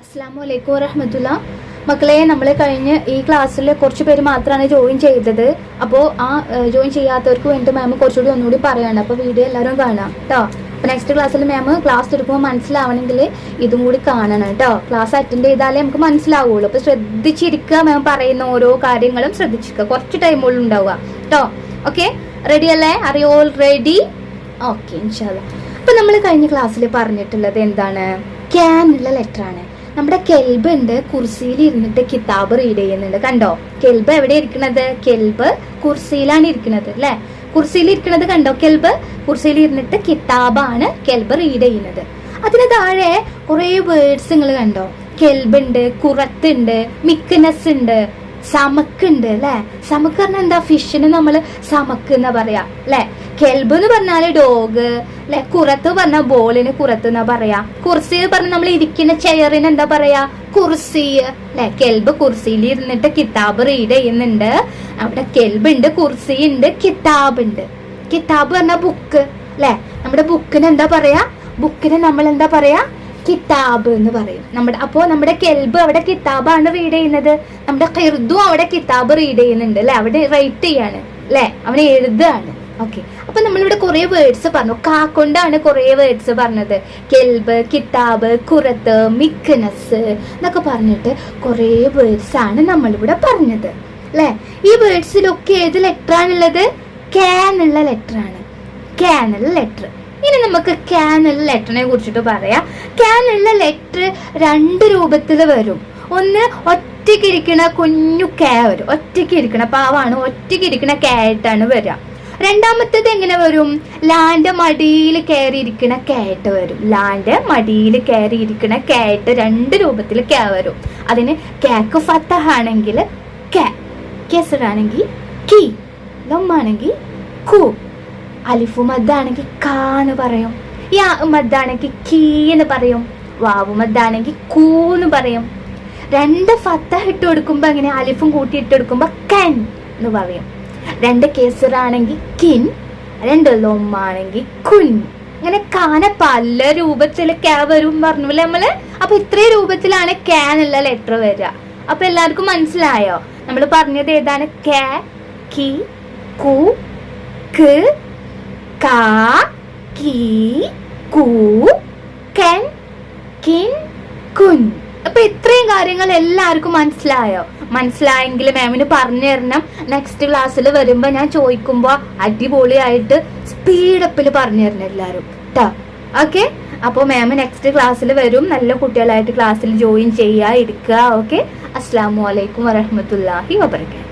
അസ്സലാമു അലൈക്കും വറഹ്മത്തുള്ളാ. മക്കളെ, നമ്മൾ കഴിഞ്ഞ ഈ ക്ലാസ്സിൽ കുറച്ച് പേര് മാത്രമാണ് ജോയിൻ ചെയ്തത്. അപ്പോൾ ആ ജോയിൻ ചെയ്യാത്തവർക്ക് വേണ്ടി മാം കുറച്ചുകൂടി ഒന്നുകൂടി പറയാണ്. അപ്പോൾ വീഡിയോ എല്ലാവരും കാണാം കേട്ടോ. അപ്പോൾ നെക്സ്റ്റ് ക്ലാസ്സിൽ മാം ക്ലാസ് എടുക്കുമ്പോൾ മനസ്സിലാവണമെങ്കിൽ ഇതും കൂടി കാണണം കേട്ടോ. ക്ലാസ് അറ്റൻഡ് ചെയ്താലേ നമുക്ക് മനസ്സിലാവുള്ളൂ. അപ്പോൾ ശ്രദ്ധിച്ചിരിക്കുക, മാം പറയുന്ന ഓരോ കാര്യങ്ങളും ശ്രദ്ധിച്ചിരിക്കുക. കുറച്ച് ടൈമുള്ളിൽ ഉണ്ടാവുക കേട്ടോ. ഓക്കെ, റെഡി അല്ലേ? Are you all ready? Okay, ഇൻഷാല്ലാ. അപ്പോൾ നമ്മൾ കഴിഞ്ഞ ക്ലാസ്സിൽ പറഞ്ഞിട്ടുള്ളത് എന്താണ്? ക്യാൻ ഉള്ള ലെറ്റർ ആണ്. നമ്മുടെ കെൽബ് ഉണ്ട്, കുർസിയിൽ ഇരുന്നിട്ട് കിതാബ് റീഡ് ചെയ്യുന്നുണ്ട്. കണ്ടോ? കെൽബ് എവിടെ ഇരിക്കുന്നത്? കെൽബ് കുർസിയിലാണ് ഇരിക്കുന്നത് അല്ലെ? കുർസിയിൽ ഇരിക്കുന്നത് കണ്ടോ? കെൽബ് കുർസിയിൽ ഇരുന്നിട്ട് കിതാബാണ് കെൽബ് റീഡ് ചെയ്യുന്നത്. അതിന് താഴെ കുറെ വേർഡ്സ് നിങ്ങൾ കണ്ടോ? കെൽബ് ഉണ്ട്, കുറത്തുണ്ട്, മിക്നസ് ഉണ്ട്, സമക്കുണ്ട് അല്ലെ? സമക്ക് പറഞ്ഞാൽ എന്താ? ഫിഷിന് നമ്മൾ സമക്ക് എന്നാ പറയാ അല്ലെ? കെൽബ് എന്ന് പറഞ്ഞാല് ഡോഗ് അല്ലെ? കുറത്ത് പറഞ്ഞ ബോളിന് കുറത്ത് എന്നാ പറയാ. കുർസി പറഞ്ഞ നമ്മൾ ഇരിക്കുന്ന ചെയറിന് എന്താ പറയാ? കുർസി അല്ലെ? കെൽബ് കുർസിയിൽ ഇരുന്നിട്ട് കിതാബ് റീഡ് ചെയ്യുന്നുണ്ട്. അവിടെ കെൽബ് ഉണ്ട്, കുർസി ഉണ്ട്, കിതാബ് ഉണ്ട്. കിതാബ് പറഞ്ഞ ബുക്ക് അല്ലെ? നമ്മുടെ ബുക്കിന് എന്താ പറയാ? ബുക്കിന് നമ്മൾ എന്താ പറയാ? കിതാബ് എന്ന് പറയും. നമ്മുടെ കെൽബ് അവിടെ കിതാബാണ് റീഡ് ചെയ്യുന്നത്. നമ്മുടെ ഖിർദും അവിടെ കിതാബ് റീഡ് ചെയ്യുന്നുണ്ട് അല്ലെ? അവിടെ റൈറ്റ് ചെയ്യാണ് അല്ലെ? അവനെ എഴുതാണ്. ഓക്കെ, അപ്പൊ നമ്മളിവിടെ കുറെ വേർഡ്സ് പറഞ്ഞു. കാക്കൊണ്ടാണ് കുറെ വേർഡ്സ് പറഞ്ഞത്. കെൽബ്, കിതാബ്, കുറത്ത്, മിക്നസ് എന്നൊക്കെ പറഞ്ഞിട്ട് കുറെ വേർഡ്സ് ആണ് നമ്മളിവിടെ പറഞ്ഞത് അല്ലെ? ഈ വേർഡ്സിലൊക്കെ ഏത് ലെറ്റർ ആണുള്ളത്? ക്യാൻ ഉള്ള ലെറ്റർ ആണ്. ക്യാൻ ഉള്ള ലെറ്റർ. ഇനി നമുക്ക് ക്യാൻ ഉള്ള ലെറ്ററിനെ കുറിച്ചിട്ട് പറയാം. ക്യാൻ ഉള്ള ലെറ്റർ രണ്ട് രൂപത്തിൽ വരും. ഒന്ന് ഒറ്റയ്ക്ക് ഇരിക്കണ കുഞ്ഞു കേ വരും. ഒറ്റയ്ക്ക് ഇരിക്കണ പാവാണ്, ഒറ്റയ്ക്ക് ഇരിക്കണ കേ ആയിട്ടാണ് വരിക. രണ്ടാമത്തേത് എങ്ങനെ വരും? ലാൻഡ് മടിയിൽ കയറിയിരിക്കണ കേട്ട് വരും. ലാൻഡ് മടിയിൽ കയറിയിരിക്കണ കേട്ട് രണ്ട് രൂപത്തിൽ കേ വരും. അതിന് കേക്ക് ഫത്തഹാണെങ്കിൽ കേ, കെസറാണെങ്കിൽ കി, ലമ്മാണെങ്കിൽ കു, അലിഫു മദ്ദാണെങ്കിൽ കാ എന്ന് പറയും. യാ മദ്ദാണെങ്കിൽ കീ എന്ന് പറയും. വാവു മദ്ദാണെങ്കിൽ കൂ എന്ന് പറയും. രണ്ട് ഫത്തഹ ഇട്ട് കൊടുക്കുമ്പോ അങ്ങനെ അലിഫും കൂട്ടി ഇട്ട് കൊടുക്കുമ്പോ കൻ എന്ന് പറയും. രണ്ട് കേസറാണെങ്കിൽ കിൻ, രണ്ട് ലൊമ്മാണെങ്കിൽ കുൻ. അങ്ങനെ കാന പല രൂപത്തിൽ കേ വരും പറഞ്ഞില്ലേ നമ്മള്? അപ്പൊ ഇത്രയും രൂപത്തിലാണ് ക്യാൻ ഉള്ള ലെറ്റർ വരിക. അപ്പൊ എല്ലാവർക്കും മനസ്സിലായോ? നമ്മൾ പറഞ്ഞത് ഏതാണ്? കേ, കി, കു, ക്, കാ, കീ, കൂ, കെൻ, കിൻ, കുൻ. അപ്പൊ ഇത്രയും കാര്യങ്ങൾ എല്ലാവർക്കും മനസ്സിലായോ? മനസ്സിലായെങ്കിൽ മാമിന് പറഞ്ഞു തരണം. നെക്സ്റ്റ് ക്ലാസ്സിൽ വരുമ്പോ ഞാൻ ചോദിക്കുമ്പോ അടിപൊളിയായിട്ട് സ്പീഡപ്പിൽ പറഞ്ഞു തരണം എല്ലാവരും കേട്ടോ. ഓക്കെ, അപ്പോൾ മാം നെക്സ്റ്റ് ക്ലാസ്സിൽ വരും. നല്ല കുട്ടികളായിട്ട് ക്ലാസ്സിൽ ജോയിൻ ചെയ്യുക, ഇരിക്കുക. ഓക്കെ, അസ്സലാമു അലൈക്കും വറഹ്മത്തുള്ളാഹി വബറകാതുഹു.